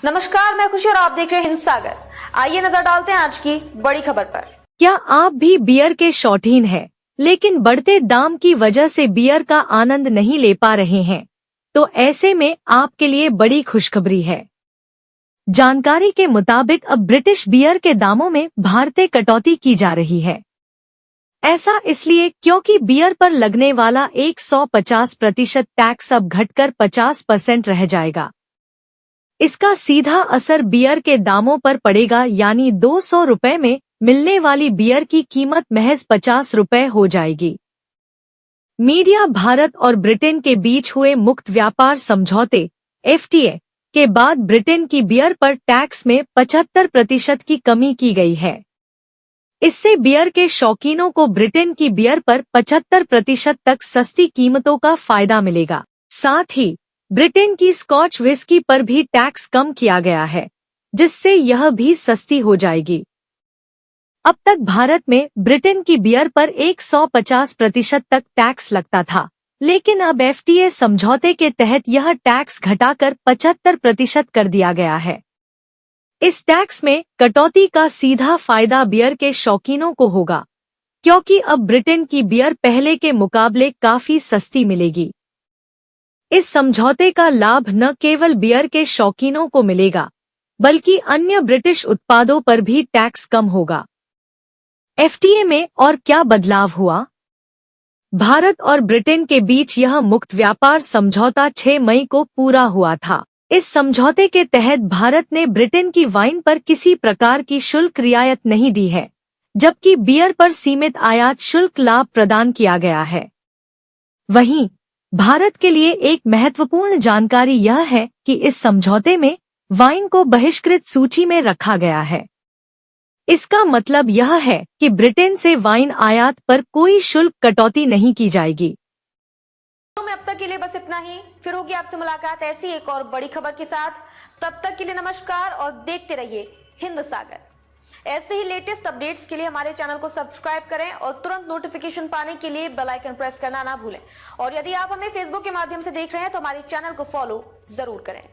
नमस्कार, मैं खुशी और आप देख रहे हैं हिंद सागर। आइए नजर डालते हैं आज की बड़ी खबर पर। क्या आप भी बियर के शौकीन हैं, लेकिन बढ़ते दाम की वजह से बियर का आनंद नहीं ले पा रहे हैं? तो ऐसे में आपके लिए बड़ी खुशखबरी है। जानकारी के मुताबिक अब ब्रिटिश बियर के दामों में भारतीय कटौती की जा रही है। ऐसा इसलिए क्योंकि बियर पर लगने वाला 150% टैक्स अब घटकर 50% रह जाएगा। इसका सीधा असर बियर के दामों पर पड़ेगा, यानी 200 रुपए में मिलने वाली बियर की कीमत महज 50 रुपए हो जाएगी। मीडिया भारत और ब्रिटेन के बीच हुए मुक्त व्यापार समझौते (FTA) के बाद ब्रिटेन की बियर पर टैक्स में 75% की कमी की गई है। इससे बियर के शौकीनों को ब्रिटेन की बियर पर 75% तक सस्ती कीमतों का फायदा मिलेगा। साथ ही ब्रिटेन की स्कॉच विस्की पर भी टैक्स कम किया गया है, जिससे यह भी सस्ती हो जाएगी। अब तक भारत में ब्रिटेन की बियर पर 150% तक टैक्स लगता था, लेकिन अब FTA समझौते के तहत यह टैक्स घटाकर 75% कर दिया गया है। इस टैक्स में कटौती का सीधा फायदा बियर के शौकीनों को होगा, क्योंकि अब ब्रिटेन की बियर पहले के मुकाबले काफी सस्ती मिलेगी। इस समझौते का लाभ न केवल बियर के शौकीनों को मिलेगा, बल्कि अन्य ब्रिटिश उत्पादों पर भी टैक्स कम होगा। FTA में और क्या बदलाव हुआ? भारत और ब्रिटेन के बीच यह मुक्त व्यापार समझौता 6 मई को पूरा हुआ था। इस समझौते के तहत भारत ने ब्रिटेन की वाइन पर किसी प्रकार की शुल्क रियायत नहीं दी है, जबकि बियर पर सीमित आयात शुल्क लाभ प्रदान किया गया है। वहीं भारत के लिए एक महत्वपूर्ण जानकारी यह है कि इस समझौते में वाइन को बहिष्कृत सूची में रखा गया है। इसका मतलब यह है कि ब्रिटेन से वाइन आयात पर कोई शुल्क कटौती नहीं की जाएगी। अब तक के लिए बस इतना ही। फिर होगी आपसे मुलाकात ऐसी एक और बड़ी खबर के साथ। तब तक के लिए नमस्कार और देखते रहिए हिंद सागर। ऐसे ही लेटेस्ट अपडेट्स के लिए हमारे चैनल को सब्सक्राइब करें और तुरंत नोटिफिकेशन पाने के लिए बेल आइकन प्रेस करना ना भूलें। और यदि आप हमें फेसबुक के माध्यम से देख रहे हैं तो हमारे चैनल को फॉलो जरूर करें।